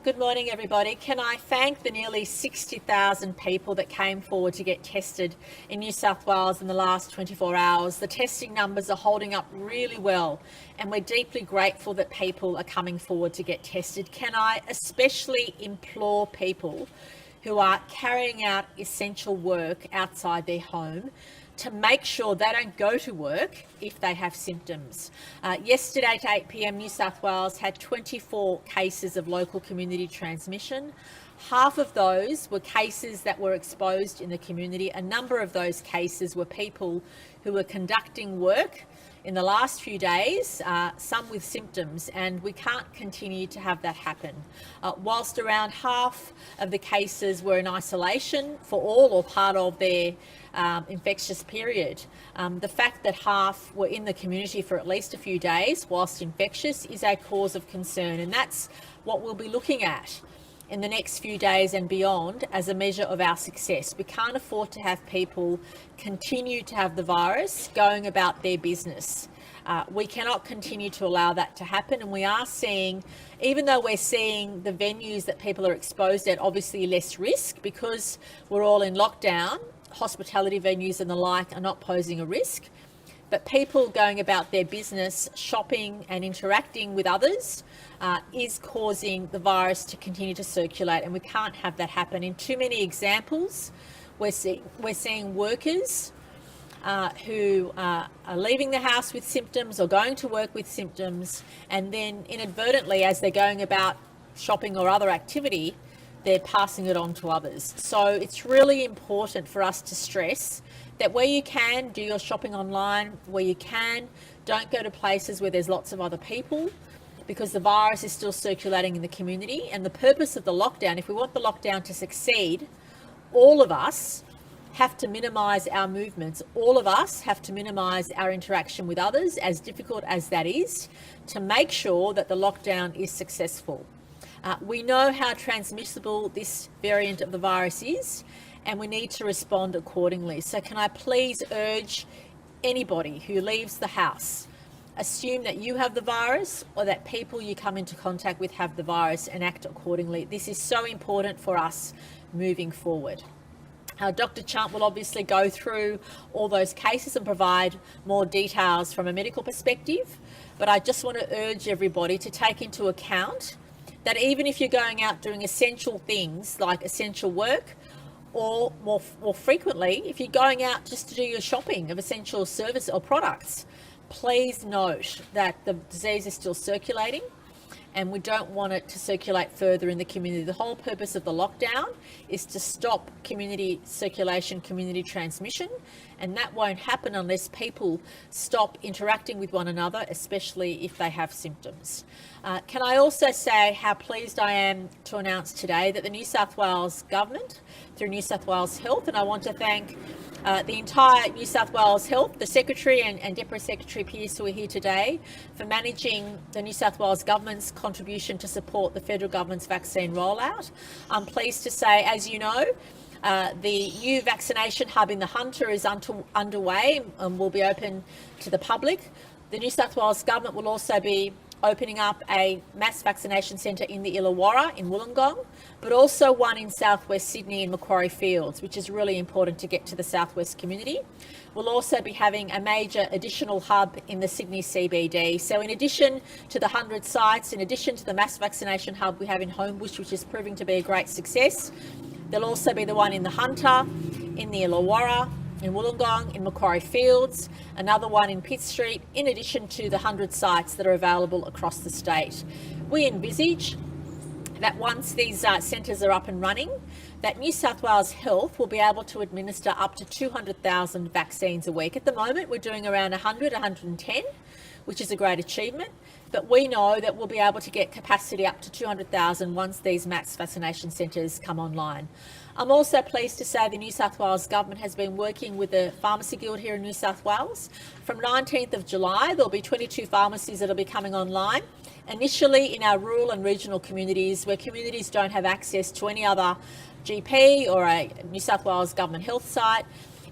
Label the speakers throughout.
Speaker 1: Good morning, everybody. Can I thank the nearly 60,000 people that came forward to get tested in New South Wales in the last 24 hours. The testing numbers are holding up really well, and we're deeply grateful that people are coming forward to get tested. Can I especially implore people who are carrying out essential work outside their home to make sure they don't go to work if they have symptoms. Yesterday at 8 p.m, New South Wales had 24 cases of local community transmission. Half of those were cases that were exposed in the community. A number of those cases were people who were conducting work in the last few days, some with symptoms, and we can't continue to have that happen. Whilst around half of the cases were in isolation for all or part of their infectious period, the fact that half were in the community for at least a few days whilst infectious is a cause of concern, and that's what we'll be looking at in the next few days and beyond as a measure of our success. We can't afford to have people continue to have the virus going about their business. We cannot continue to allow that to happen, and we are seeing, even though we're seeing the venues that people are exposed at obviously less risk because we're all in lockdown, hospitality venues and the like are not posing a risk, but people going about their business, shopping and interacting with others is causing the virus to continue to circulate, and we can't have that happen. In too many examples, we're seeing workers who are leaving the house with symptoms or going to work with symptoms, and then inadvertently, as they're going about shopping or other activity, they're passing it on to others. So it's really important for us to stress that where you can, do your shopping online. Where you can, don't go to places where there's lots of other people, because the virus is still circulating in the community. And the purpose of the lockdown, if we want the lockdown to succeed, all of us have to minimise our movements. All of us have to minimise our interaction with others, as difficult as that is, to make sure that the lockdown is successful. We know how transmissible this variant of the virus is, and we need to respond accordingly. So can I please urge anybody who leaves the house, assume that you have the virus or that people you come into contact with have the virus, and act accordingly. This is so important for us moving forward. Dr. Chunt will obviously go through all those cases and provide more details from a medical perspective, but I just want to urge everybody to take into account that even if you're going out doing essential things like essential work, or more frequently, if you're going out just to do your shopping of essential service or products, please note that the disease is still circulating, and we don't want it to circulate further in the community. The whole purpose of the lockdown is to stop community circulation, community transmission, and that won't happen unless people stop interacting with one another, especially if they have symptoms. Can I also say how pleased I am to announce today that the New South Wales Government, through New South Wales Health, and I want to thank the entire New South Wales Health, the Secretary and Deputy Secretary Pearce, who are here today, for managing the New South Wales Government's contribution to support the federal government's vaccine rollout. I'm pleased to say, as you know, the new vaccination hub in the Hunter is underway and will be open to the public. The New South Wales Government will also be opening up a mass vaccination centre in the Illawarra in Wollongong, but also one in southwest Sydney in Macquarie Fields, which is really important to get to the southwest community. We'll also be having a major additional hub in the Sydney CBD. So in addition to the 100 sites, in addition to the mass vaccination hub we have in Homebush, which is proving to be a great success, there'll also be the one in the Hunter, in the Illawarra, in Wollongong, in Macquarie Fields, another one in Pitt Street, in addition to the 100 sites that are available across the state. We envisage that once these centres are up and running, that New South Wales Health will be able to administer up to 200,000 vaccines a week. At the moment, we're doing around 100, 110, which is a great achievement, but we know that we'll be able to get capacity up to 200,000 once these mass vaccination centres come online. I'm also pleased to say the New South Wales Government has been working with the Pharmacy Guild here in New South Wales. From 19th of July, there'll be 22 pharmacies that will be coming online, initially in our rural and regional communities where communities don't have access to any other GP or a New South Wales Government health site.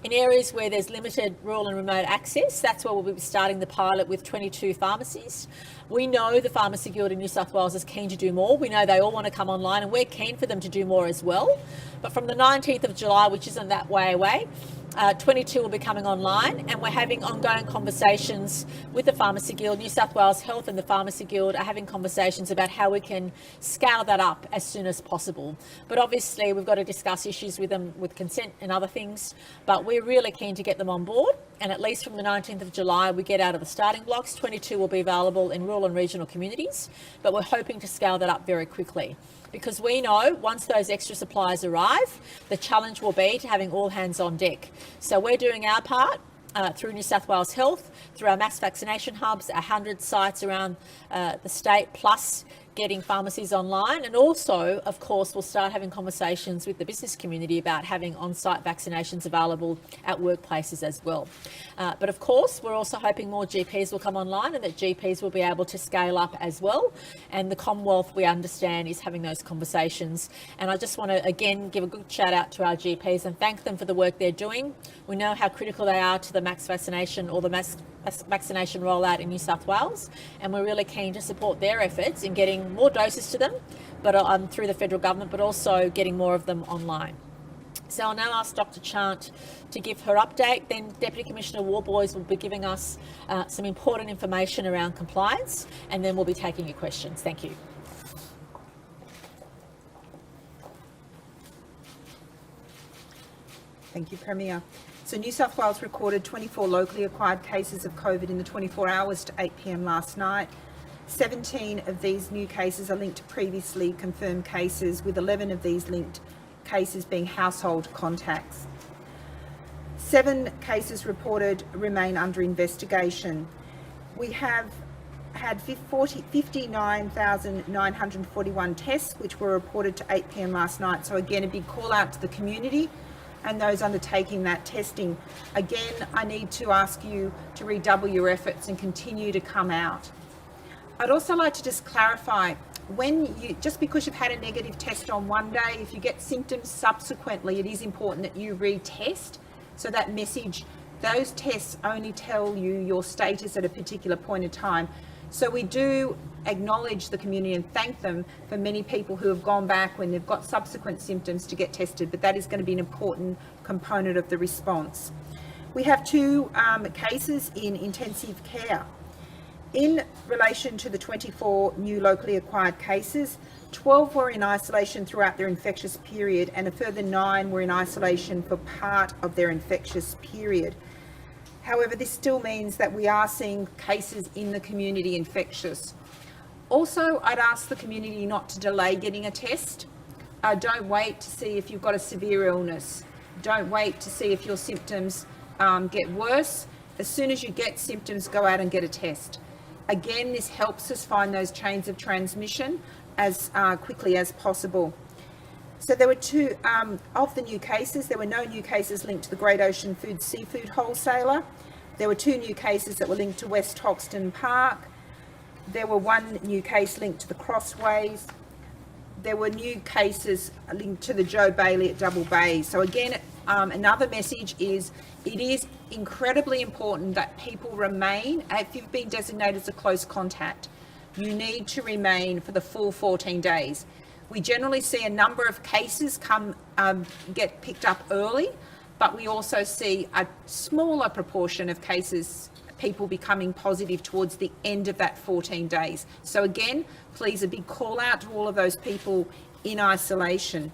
Speaker 1: In areas where there's limited rural and remote access, that's where we'll be starting the pilot with 22 pharmacies. We know the Pharmacy Guild in New South Wales is keen to do more. We know they all want to come online, and we're keen for them to do more as well. But from the 19th of July, which isn't that way away, 22 will be coming online, and we're having ongoing conversations with the Pharmacy Guild. New South Wales Health and the Pharmacy Guild are having conversations about how we can scale that up as soon as possible. But obviously we've got to discuss issues with them with consent and other things, but we're really keen to get them on board, and at least from the 19th of July we get out of the starting blocks. 22 will be available in rural and regional communities, but we're hoping to scale that up very quickly, because we know once those extra supplies arrive, the challenge will be to having all hands on deck. So we're doing our part through New South Wales Health, through our mass vaccination hubs, our 100 sites around the state, plus getting pharmacies online. And also, of course, we'll start having conversations with the business community about having on-site vaccinations available at workplaces as well. But of course, we're also hoping more GPs will come online and that GPs will be able to scale up as well. And the Commonwealth, we understand, is having those conversations. And I just want to, again, give a good shout out to our GPs and thank them for the work they're doing. We know how critical they are to the mass vaccination or the mass vaccination rollout in New South Wales, and we're really keen to support their efforts in getting more doses to them, but through the federal government, but also getting more of them online. So I'll now ask Dr. Chant to give her update. Then Deputy Commissioner Warboys will be giving us some important information around compliance, and then we'll be taking your questions. Thank you.
Speaker 2: Thank you, Premier. So New South Wales recorded 24 locally acquired cases of COVID in the 24 hours to 8 p.m. last night. 17 of these new cases are linked to previously confirmed cases, with 11 of these linked cases being household contacts. 7 cases reported remain under investigation. We have had 59,941 tests, which were reported to 8 p.m. last night. So again, a big call out to the community and those undertaking that testing. Again, I need to ask you to redouble your efforts and continue to come out. I'd also like to just clarify, just because you've had a negative test on one day, if you get symptoms subsequently, it is important that you retest. So that message, those tests only tell you your status at a particular point in time. So we do acknowledge the community and thank them for many people who have gone back when they've got subsequent symptoms to get tested, but that is going to be an important component of the response. We have 2 cases in intensive care. In relation to the 24 new locally acquired cases, 12 were in isolation throughout their infectious period, and a further 9 were in isolation for part of their infectious period. However, this still means that we are seeing cases in the community infectious. Also, I'd ask the community not to delay getting a test. Don't wait to see if you've got a severe illness. Don't wait to see if your symptoms get worse. As soon as you get symptoms, go out and get a test. Again, this helps us find those chains of transmission as quickly as possible. So there were 2 of the new cases. There were no new cases linked to the Great Ocean Food Seafood wholesaler. There were 2 new cases that were linked to West Hoxton Park. There were 1 new case linked to the Crossways. There were new cases linked to the Joe Bailey at Double Bay. So again, another message is it is incredibly important that people remain, if you've been designated as a close contact, you need to remain for the full 14 days. We generally see a number of cases get picked up early, but we also see a smaller proportion of cases, people becoming positive towards the end of that 14 days. So again, please, a big call out to all of those people in isolation.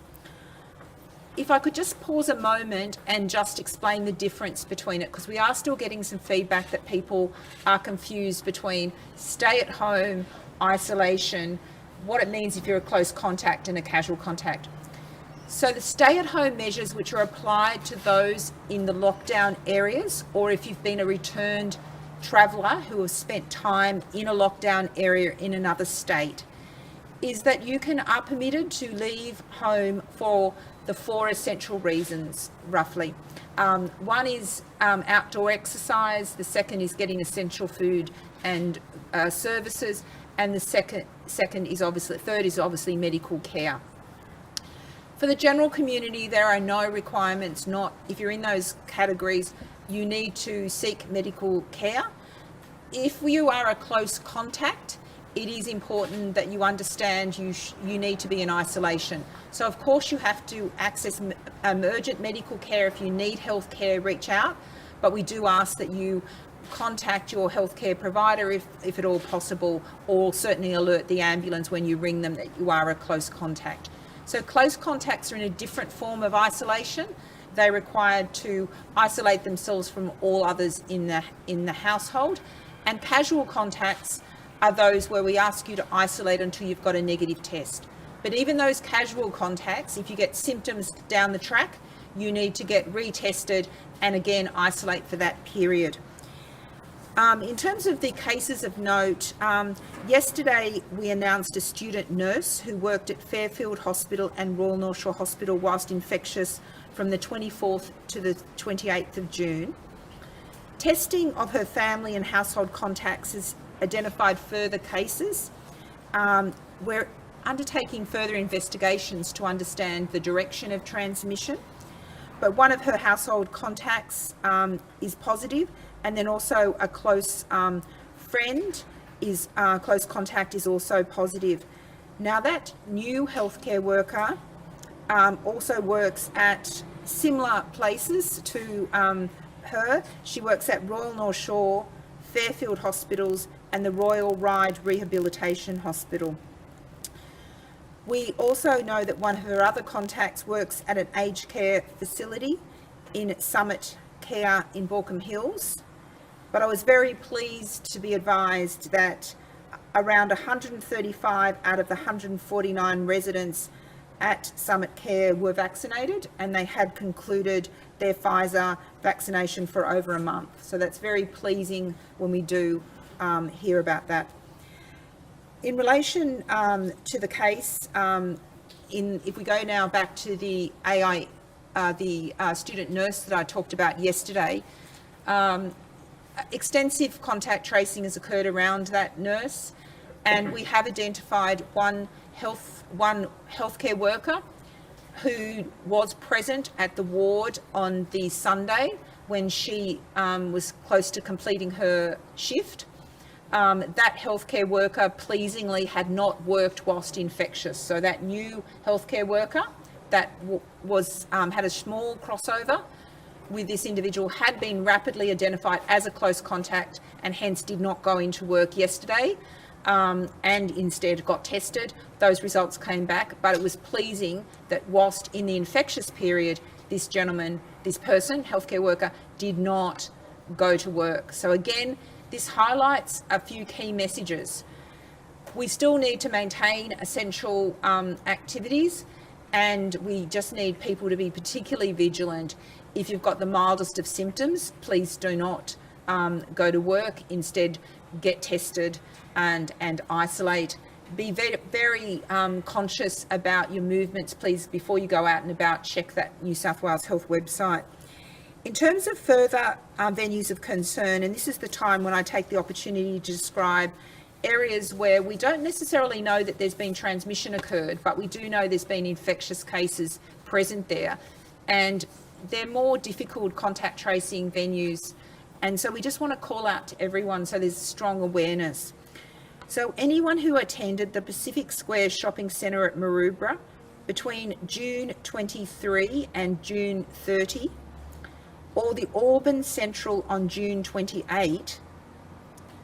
Speaker 2: If I could just pause a moment and just explain the difference between it, because we are still getting some feedback that people are confused between stay at home, isolation, what it means if you're a close contact and a casual contact. So the stay-at-home measures which are applied to those in the lockdown areas, or if you've been a returned traveller who has spent time in a lockdown area in another state, is that you are permitted to leave home for the 4 essential reasons, roughly. One is outdoor exercise, the second is getting essential food and services, and the third is obviously medical care. For the general community, there are no requirements. If you're in those categories, you need to seek medical care. If you are a close contact, it is important that you understand you need to be in isolation. So of course you have to access emergent medical care. If you need health care, reach out, but we do ask that you contact your healthcare provider if at all possible, or certainly alert the ambulance when you ring them that you are a close contact. So close contacts are in a different form of isolation. They're required to isolate themselves from all others in the household, and casual contacts are those where we ask you to isolate until you've got a negative test. But even those casual contacts, if you get symptoms down the track, you need to get retested and again isolate for that period. In terms of the cases of note, yesterday we announced a student nurse who worked at Fairfield Hospital and Royal North Shore Hospital whilst infectious from the 24th to the 28th of June. Testing of her family and household contacts has identified further cases. We're undertaking further investigations to understand the direction of transmission, but one of her household contacts is positive, and then also a close friend is close contact is also positive. Now that new healthcare worker also works at similar places to her. She works at Royal North Shore, Fairfield Hospitals and the Royal Ryde Rehabilitation Hospital. We also know that one of her other contacts works at an aged care facility in Summit Care in Baulkham Hills. But I was very pleased to be advised that around 135 out of the 149 residents at Summit Care were vaccinated, and they had concluded their Pfizer vaccination for over a month. So that's very pleasing when we do hear about that. In relation to the case, if we go now back to the student nurse that I talked about yesterday, extensive contact tracing has occurred around that nurse, and we have identified one healthcare worker who was present at the ward on the Sunday when she was close to completing her shift. That healthcare worker pleasingly had not worked whilst infectious. So that new healthcare worker that had a small crossover with this individual had been rapidly identified as a close contact and hence did not go into work yesterday and instead got tested. Those results came back, but it was pleasing that whilst in the infectious period, this person, healthcare worker, did not go to work. So again, this highlights a few key messages. We still need to maintain essential activities, and we just need people to be particularly vigilant. If you've got the mildest of symptoms, please do not go to work. Instead, get tested and isolate. Be very conscious about your movements, please, before you go out and about. Check that New South Wales Health website. In terms of further venues of concern, and this is the time when I take the opportunity to describe areas where we don't necessarily know that there's been transmission occurred, but we do know there's been infectious cases present there, and they're more difficult contact tracing venues. And so we just want to call out to everyone so there's strong awareness. So anyone who attended the Pacific Square Shopping Centre at Maroubra between June 23 and June 30, or the Auburn Central on June 28,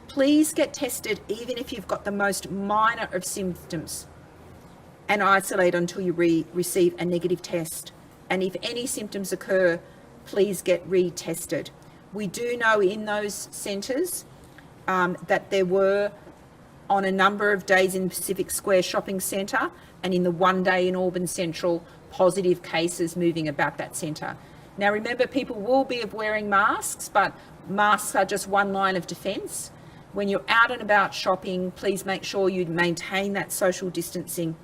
Speaker 2: please get tested even if you've got the most minor of symptoms, and isolate until you receive a negative test. And if any symptoms occur, please get retested. We do know in those centres that there were, on a number of days in Pacific Square Shopping Centre and in the one day in Auburn Central, positive cases moving about that centre. Now remember, people will be wearing masks, but masks are just one line of defence. When you're out and about shopping, please make sure you maintain that social distancing.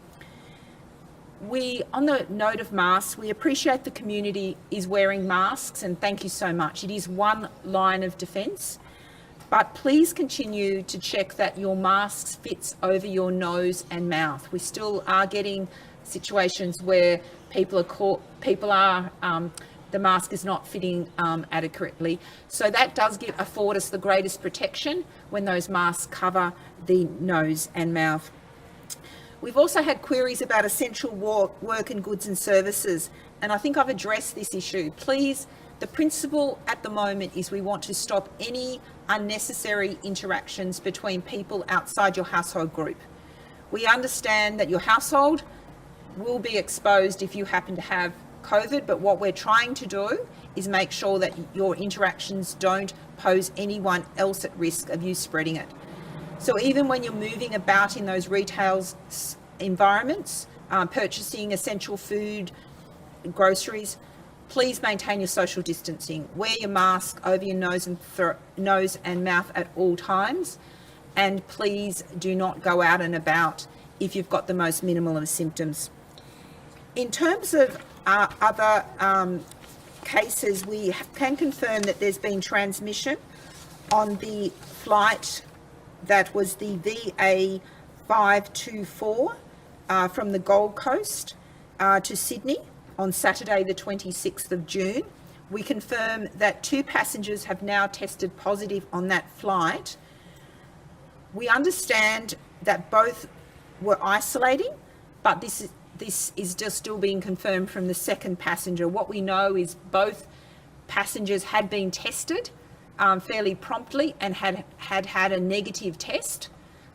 Speaker 2: On the note of masks, we appreciate the community is wearing masks, and thank you so much. It is one line of defence, but please continue to check that your mask fits over your nose and mouth. We still are getting situations where the mask is not fitting adequately. So that does afford us the greatest protection when those masks cover the nose and mouth. We've also had queries about essential work and goods and services, and I think I've addressed this issue. Please, the principle at the moment is we want to stop any unnecessary interactions between people outside your household group. We understand that your household will be exposed if you happen to have COVID, but what we're trying to do is make sure that your interactions don't pose anyone else at risk of you spreading it. So even when you're moving about in those retail environments, purchasing essential food, groceries, please maintain your social distancing. Wear your mask over your nose and mouth at all times, and please do not go out and about if you've got the most minimal of symptoms. In terms of other cases, we can confirm that there's been transmission on the flight that was the VA524 from the Gold Coast to Sydney on Saturday the 26th of June. We confirm that 2 passengers have now tested positive on that flight. We understand that both were isolating, but this is just still being confirmed from the second passenger. What we know is both passengers had been tested fairly promptly and had a negative test,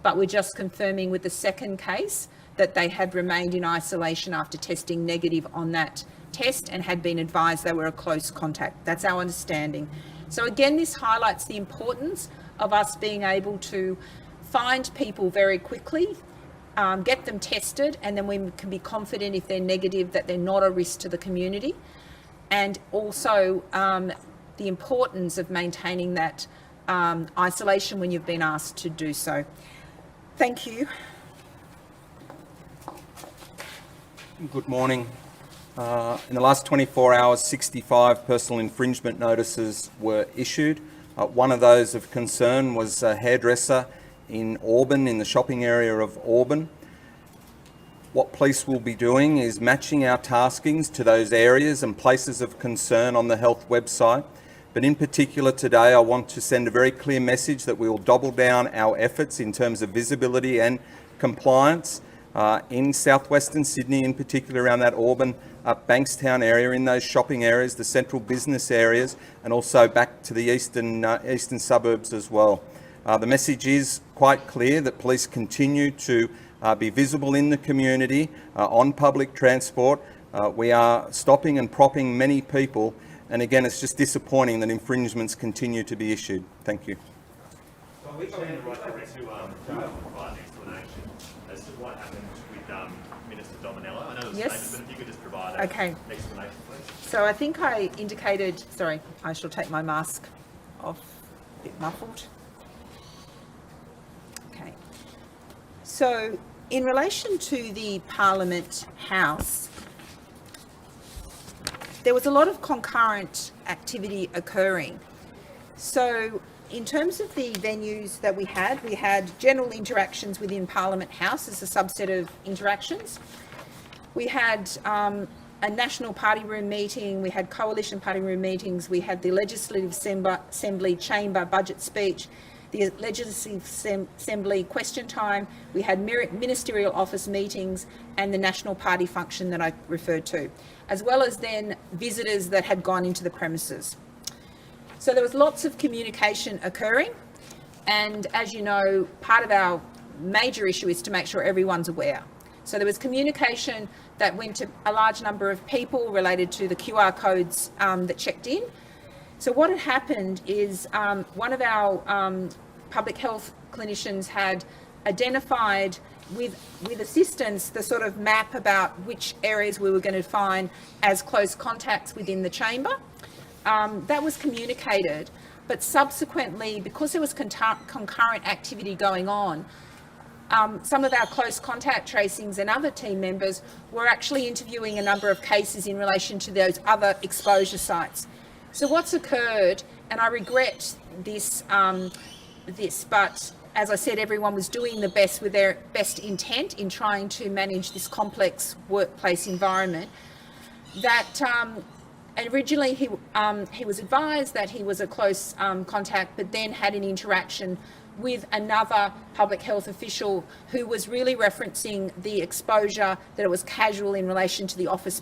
Speaker 2: but we're just confirming with the second case that they had remained in isolation after testing negative on that test and had been advised they were a close contact. That's our understanding. So again, this highlights the importance of us being able to find people very quickly, get them tested, and then we can be confident if they're negative that they're not a risk to the community. And also the importance of maintaining that isolation when you've been asked to do so. Thank you.
Speaker 3: Good morning. In the last 24 hours, 65 personal infringement notices were issued. One of those of concern was a hairdresser in Auburn, in the shopping area of Auburn. What police will be doing is matching our taskings to those areas and places of concern on the health website. But in particular today, I want to send a very clear message that we will double down our efforts in terms of visibility and compliance in southwestern Sydney, in particular around that Auburn, Bankstown area, in those shopping areas, the central business areas, and also back to the eastern suburbs as well. The message is quite clear that police continue to be visible in the community on public transport. We are stopping and propping many people, and again, it's just disappointing that infringements continue to be issued. Thank you.
Speaker 4: Well, we provide an explanation as to what happened with Minister Dominello. I know it was
Speaker 2: Yes.
Speaker 4: stated, but if you could just provide an explanation, please.
Speaker 2: So I think I indicated, sorry, I shall take my mask off, a bit muffled. Okay. So in relation to the Parliament House, there was a lot of concurrent activity occurring. So in terms of the venues that we had general interactions within Parliament House as a subset of interactions. We had a National Party Room meeting, we had Coalition Party Room meetings, we had the Legislative Assembly Chamber budget speech, the Legislative Assembly question time, we had ministerial office meetings and the National Party function that I referred to, as well as then visitors that had gone into the premises. So there was lots of communication occurring, and as you know, part of our major issue is to make sure everyone's aware. So there was communication that went to a large number of people related to the QR codes that checked in. So what had happened is one of our public health clinicians had identified with assistance the sort of map about which areas we were going to find as close contacts within the chamber. That was communicated, but subsequently, because there was concurrent activity going on, some of our close contact tracings and other team members were actually interviewing a number of cases in relation to those other exposure sites. So what's occurred, and I regret this, but as I said, everyone was doing the best with their best intent in trying to manage this complex workplace environment. That originally he was advised that he was a close contact, but then had an interaction with another public health official who was really referencing the exposure, that it was casual in relation to the office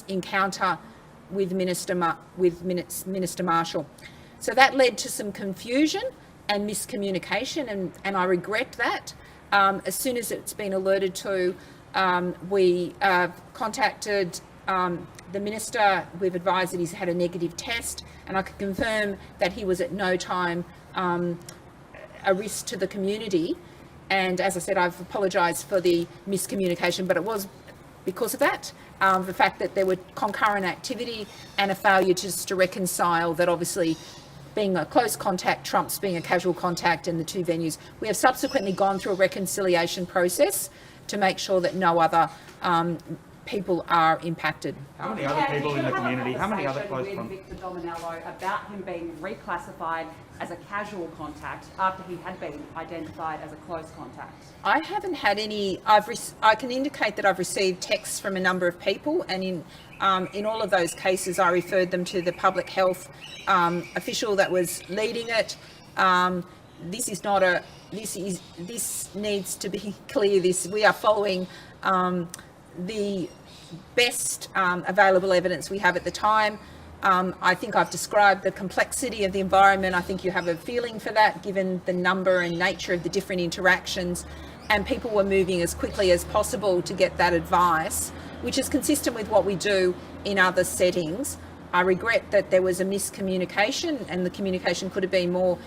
Speaker 2: encounter with Minister Marshall. So that led to some confusion and miscommunication, and I regret that. As soon as it's been alerted to, we contacted the Minister. We've advised that he's had a negative test, and I can confirm that he was at no time a risk to the community. And as I said, I've apologised for the miscommunication, but it was because of that, the fact that there were concurrent activity and a failure just to reconcile that obviously being a close contact trumps being a casual contact in the two venues. We have subsequently gone through a reconciliation process to make sure that no other people are impacted.
Speaker 5: How many other people in the community, how many other close
Speaker 6: with Victor Dominello about him being reclassified as a casual contact after he had been identified as a close contact?
Speaker 2: I haven't had any. I can indicate that I've received texts from a number of people, and in all of those cases, I referred them to the public health official that was leading it. This is not a. This needs to be clear. We are following the best available evidence we have at the time. I think I've described the complexity of the environment. I think you have a feeling for that, given the number and nature of the different interactions, and people were moving as quickly as possible to get that advice, which is consistent with what we do in other settings. I regret that there was a miscommunication, and the communication could have been more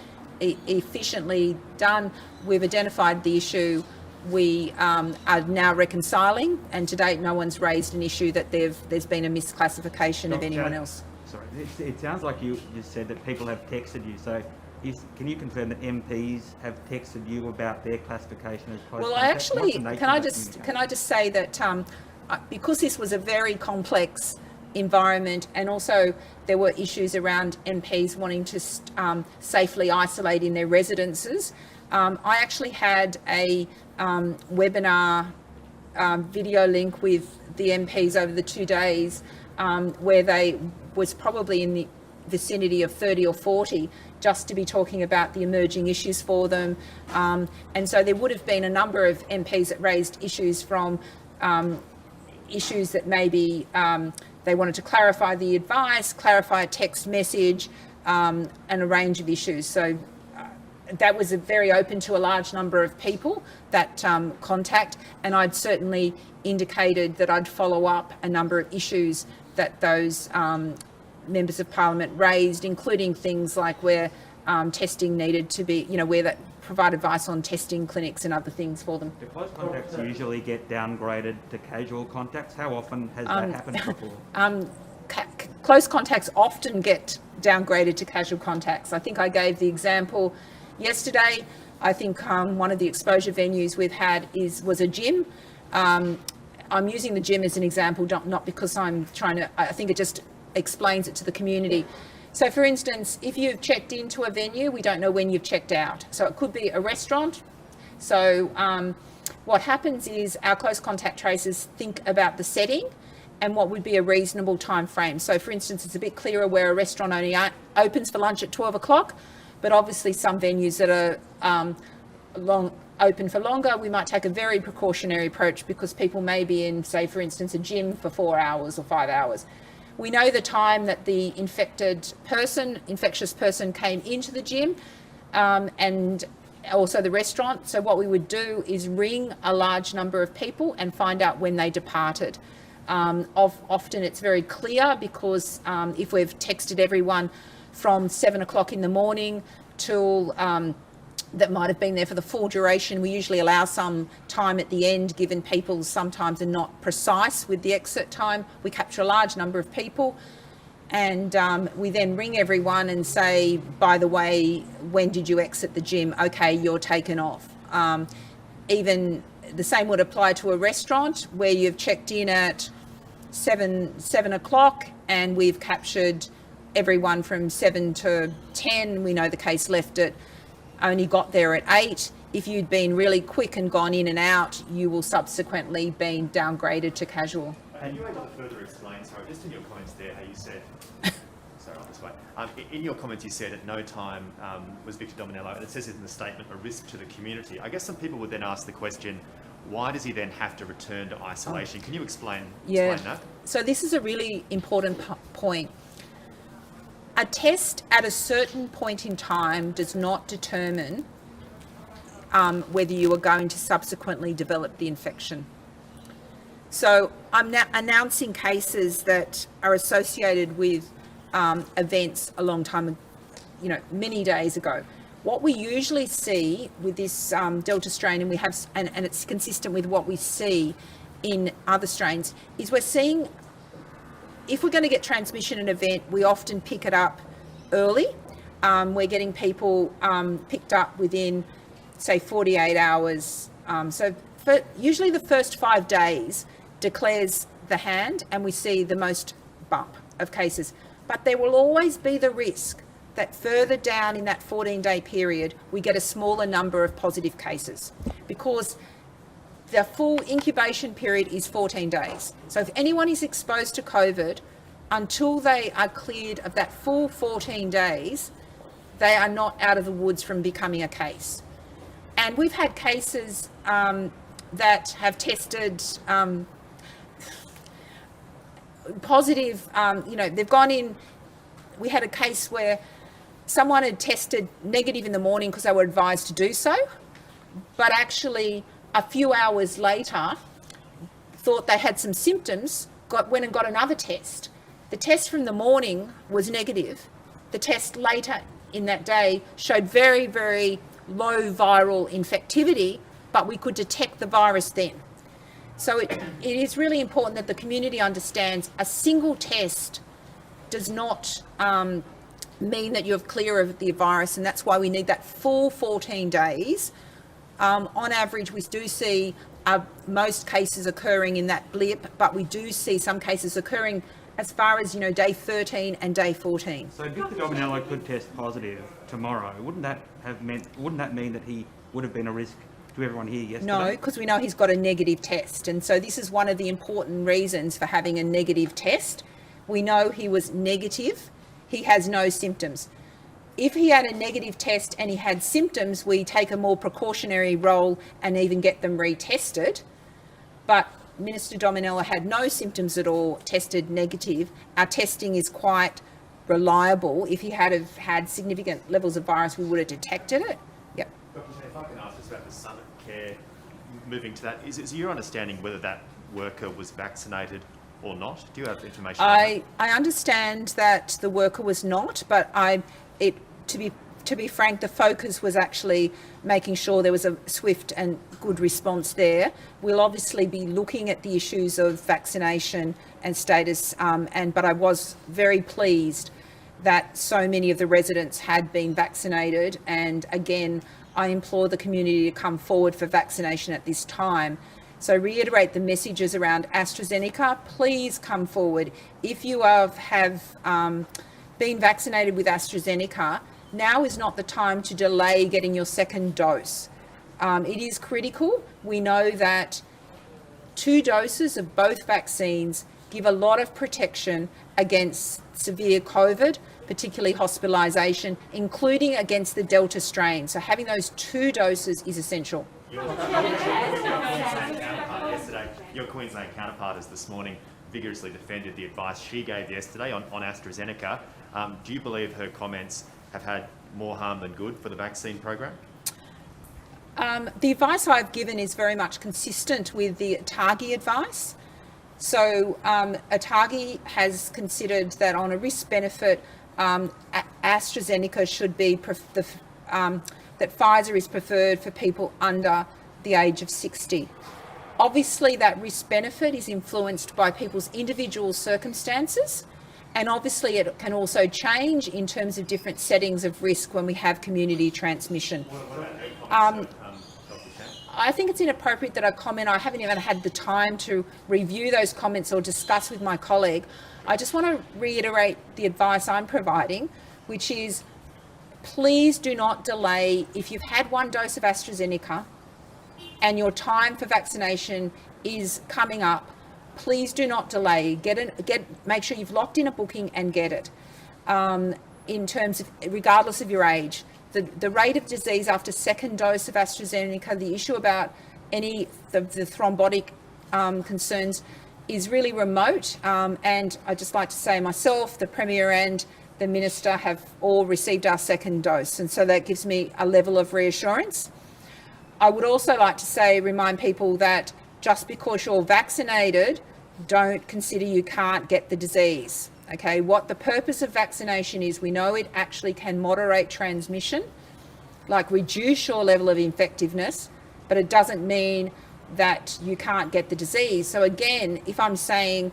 Speaker 2: efficiently done. We've identified the issue. We are now reconciling, and to date no one's raised an issue that there's been a misclassification of anyone else.
Speaker 5: Sorry, it sounds like you just said that people have texted you. So can you confirm that MPs have texted you about their classification as close
Speaker 2: Well,
Speaker 5: contact?
Speaker 2: I actually, can I just say that because this was a very complex environment, and also there were issues around MPs wanting to safely isolate in their residences, I actually had a webinar video link with the MPs over the 2 days where they was probably in the vicinity of 30 or 40 just to be talking about the emerging issues for them. And so there would have been a number of MPs that raised issues from issues that maybe they wanted to clarify the advice, clarify a text message, and a range of issues. So that was very open to a large number of people, that contact, and I'd certainly indicated that I'd follow up a number of issues that those members of Parliament raised, including things like where testing needed to be, where that provide advice on testing clinics and other things for them.
Speaker 5: Do close contacts usually get downgraded to casual contacts? How often has that happened before?
Speaker 2: Close contacts often get downgraded to casual contacts. I think I gave the example yesterday. I think one of the exposure venues we've had was a gym. I'm using the gym as an example, not because I'm trying to, I think it just explains it to the community. So for instance, if you've checked into a venue, we don't know when you've checked out. So it could be a restaurant. So what happens is our close contact tracers think about the setting and what would be a reasonable time frame. So for instance, it's a bit clearer where a restaurant only opens for lunch at 12 o'clock, but obviously some venues that are open for longer, we might take a very precautionary approach because people may be in, say, for instance, a gym for 4 hours or 5 hours. We know the time that the infectious person came into the gym and also the restaurant. So what we would do is ring a large number of people and find out when they departed. Often it's very clear because if we've texted everyone from 7 o'clock in the morning till that might have been there for the full duration, we usually allow some time at the end, given people sometimes are not precise with the exit time. We capture a large number of people, and we then ring everyone and say, by the way, when did you exit the gym? Okay, you're taken off. Even the same would apply to a restaurant where you've checked in at 7 o'clock and we've captured everyone from 7 to 10. We know the case left at only got there at 8, if you'd been really quick and gone in and out, you will subsequently been downgraded to casual.
Speaker 4: Are you able to further explain, sorry, just in your comments there, how you said, sorry, this way. In your comments you said at no time was Victor Dominello, and it says it in the statement, a risk to the community. I guess some people would then ask the question, why does he then have to return to isolation? Can you explain that?
Speaker 2: So this is a really important point. A test at a certain point in time does not determine whether you are going to subsequently develop the infection. So I'm now announcing cases that are associated with events a long time, many days ago. What we usually see with this Delta strain, and it's consistent with what we see in other strains, is we're seeing, if we're going to get transmission in an event, we often pick it up early. We're getting people picked up within, say, 48 hours. Usually the first 5 days declares the hand, and we see the most bump of cases. But there will always be the risk that further down in that 14-day period, we get a smaller number of positive cases, because the full incubation period is 14 days. So if anyone is exposed to COVID, until they are cleared of that full 14 days, they are not out of the woods from becoming a case. And we've had cases that have tested positive, they've gone in. We had a case where someone had tested negative in the morning because they were advised to do so, but actually a few hours later thought they had some symptoms, went and got another test. The test from the morning was negative. The test later in that day showed very, very low viral infectivity, but we could detect the virus then. So it is really important that the community understands a single test does not mean that you're clear of the virus, and that's why we need that full 14 days. On average, we do see most cases occurring in that blip, but we do see some cases occurring as far as day 13 and day 14.
Speaker 5: So if Victor Dominello could test positive tomorrow, wouldn't that mean that he would have been a risk to everyone here yesterday?
Speaker 2: No, because we know he's got a negative test, and so this is one of the important reasons for having a negative test. We know he was negative. He has no symptoms. If he had a negative test and he had symptoms, we take a more precautionary role and even get them retested. But Minister Dominello had no symptoms at all, tested negative. Our testing is quite reliable. If he had have had significant levels of virus, we would have detected it. Yep.
Speaker 4: Dr. Chen, if I can ask just about the Summit Care, moving to that, is your understanding whether that worker was vaccinated or not? Do you have information on that?
Speaker 2: I understand that the worker was not, but to be frank, the focus was actually making sure there was a swift and good response there. We'll obviously be looking at the issues of vaccination and status, but I was very pleased that so many of the residents had been vaccinated. And again, I implore the community to come forward for vaccination at this time. So reiterate the messages around AstraZeneca. Please come forward. If you have been vaccinated with AstraZeneca, now is not the time to delay getting your second dose. It is critical. We know that 2 doses of both vaccines give a lot of protection against severe COVID, particularly hospitalisation, including against the Delta strain. So having those 2 doses is essential.
Speaker 4: Your Queensland counterpart has this morning vigorously defended the advice she gave yesterday on AstraZeneca. Do you believe her comments have had more harm than good for the vaccine program?
Speaker 2: The advice I've given is very much consistent with the ATAGI advice. So ATAGI has considered that on a risk-benefit, AstraZeneca should be, that Pfizer is preferred for people under the age of 60. Obviously, that risk-benefit is influenced by people's individual circumstances, and obviously it can also change in terms of different settings of risk when we have community transmission. I think it's inappropriate that I comment. I haven't even had the time to review those comments or discuss with my colleague. I just want to reiterate the advice I'm providing, which is please do not delay. If you've had one dose of AstraZeneca and your time for vaccination is coming up, please do not delay. Make sure you've locked in a booking and get it. In terms of, regardless of your age, the rate of disease after second dose of AstraZeneca, the issue about the thrombotic concerns is really remote. And I'd just like to say myself, the Premier and the Minister have all received our second dose. And so that gives me a level of reassurance. I would also like to remind people that just because you're vaccinated, don't consider you can't get the disease. Okay, what the purpose of vaccination is, we know it actually can moderate transmission, like reduce your level of infectiveness, but it doesn't mean that you can't get the disease. So again, if I'm saying,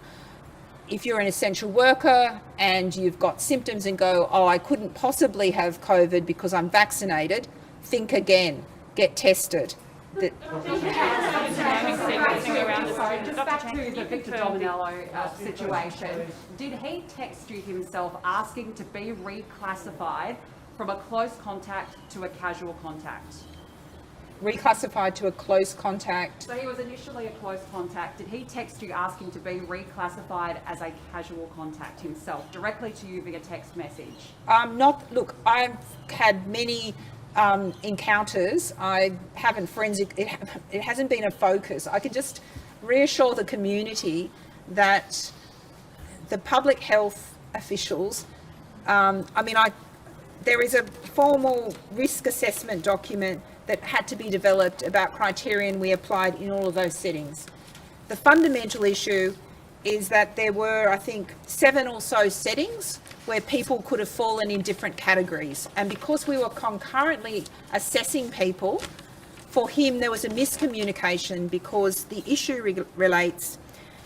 Speaker 2: if you're an essential worker and you've got symptoms and go, oh, I couldn't possibly have COVID because I'm vaccinated, think again, get tested.
Speaker 6: Just back to the Victor Dominello situation, did he text you himself asking to be reclassified from a close contact to a casual contact?
Speaker 2: Reclassified to a close contact.
Speaker 6: So he was initially a close contact. Did he text you asking to be reclassified as a casual contact himself, directly to you via text message?
Speaker 2: Look, I've had many encounters. I haven't it hasn't been a focus. I can just reassure the community that the public health officials, there is a formal risk assessment document that had to be developed about criterion we applied in all of those settings. The fundamental issue is that there were, I think, 7 or so settings where people could have fallen in different categories. And because we were concurrently assessing people, for him there was a miscommunication, because the issue relates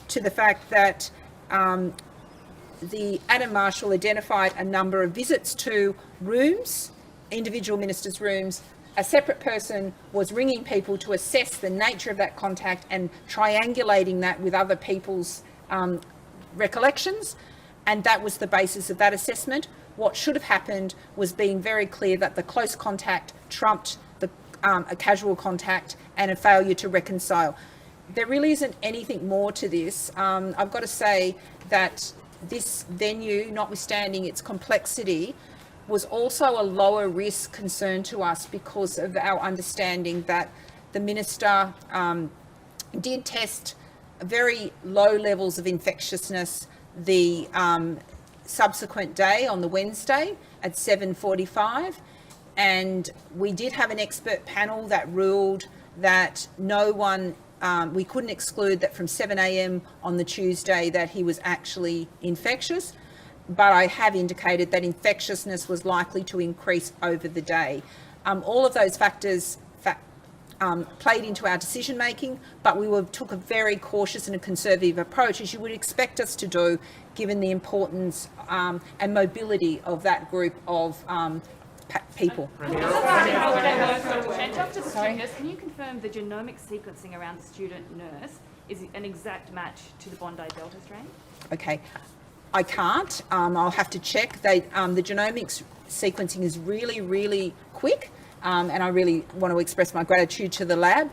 Speaker 2: to the fact that the Adam Marshall identified a number of visits to rooms, individual ministers' rooms. A separate person was ringing people to assess the nature of that contact and triangulating that with other people's recollections, and that was the basis of that assessment. What should have happened was being very clear that the close contact trumped a casual contact and a failure to reconcile. There really isn't anything more to this. I've got to say that this venue, notwithstanding its complexity, was also a lower risk concern to us because of our understanding that the Minister did test very low levels of infectiousness the subsequent day on the Wednesday at 7:45, and we did have an expert panel that ruled that no one, we couldn't exclude that from 7 a.m. on the Tuesday that he was actually infectious, but I have indicated that infectiousness was likely to increase over the day. All of those factors played into our decision making, but we took a very cautious and a conservative approach, as you would expect us to do, given the importance and mobility of that group of people.
Speaker 7: And Dr. Stewart, can you confirm the genomic sequencing around the student nurse is an exact match to the Bondi Delta strain?
Speaker 2: Okay, I can't. I'll have to check. The genomics sequencing is really, really quick. And I really want to express my gratitude to the lab.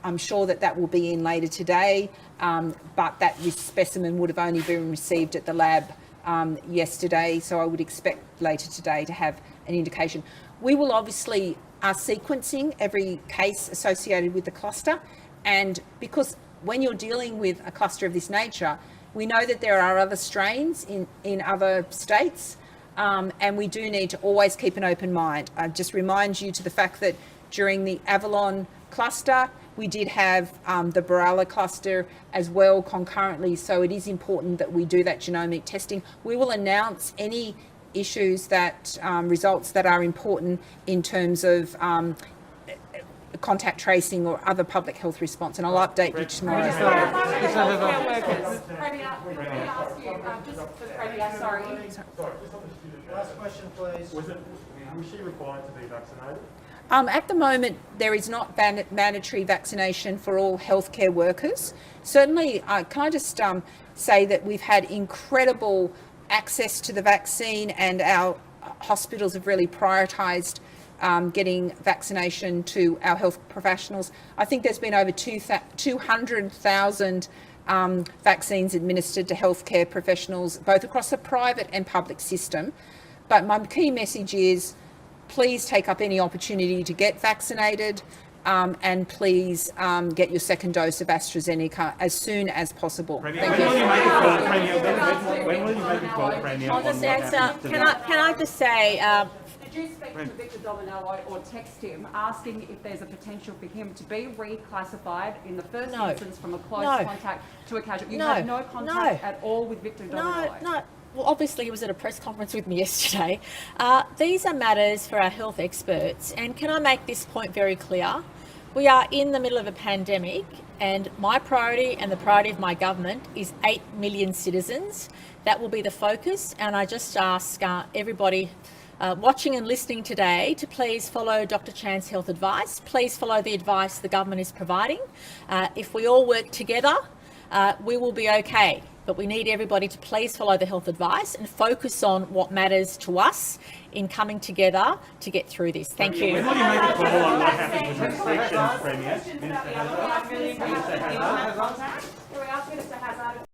Speaker 2: I'm sure that will be in later today, but that specimen would have only been received at the lab yesterday, so I would expect later today to have an indication. We will obviously are sequencing every case associated with the cluster, and because when you're dealing with a cluster of this nature, we know that there are other strains in other states. And we do need to always keep an open mind. I just remind you to the fact that during the Avalon cluster, we did have the Baralla cluster as well concurrently, so it is important that we do that genomic testing. We will announce any issues that, results that are important in terms of contact tracing or other public health response, and I'll update you tomorrow.
Speaker 8: Last question, please. Was she required to be vaccinated?
Speaker 2: At the moment, there is not mandatory vaccination for all healthcare workers. Certainly, can I just say that we've had incredible access to the vaccine, and our hospitals have really prioritised getting vaccination to our health professionals. I think there's been over 200,000 vaccines administered to healthcare professionals, both across the private and public system. But my key message is, please take up any opportunity to get vaccinated, and please get your second dose of AstraZeneca as soon as possible. Thank you.
Speaker 5: When will you make a call, Premier?
Speaker 1: I'll just answer. Can I just say?
Speaker 6: Did you speak to Victor Dominello or text him asking if there's a potential for him to be reclassified in the first instance from a close contact to a casual? You had no contact at all with Victor Dominello?
Speaker 1: No. Well, obviously he was at a press conference with me yesterday. These are matters for our health experts. And can I make this point very clear? We are in the middle of a pandemic, and my priority and the priority of my government is 8 million citizens. That will be the focus. And I just ask everybody watching and listening today to please follow Dr. Chan's health advice. Please follow the advice the government is providing. If we all work together, we will be okay. But we need everybody to please follow the health advice and focus on what matters to us in coming together to get through this. Thank you.
Speaker 5: When will you make a call on what happens with restrictions, Premier? Minister Hazard?
Speaker 6: Can we ask Minister Hazard?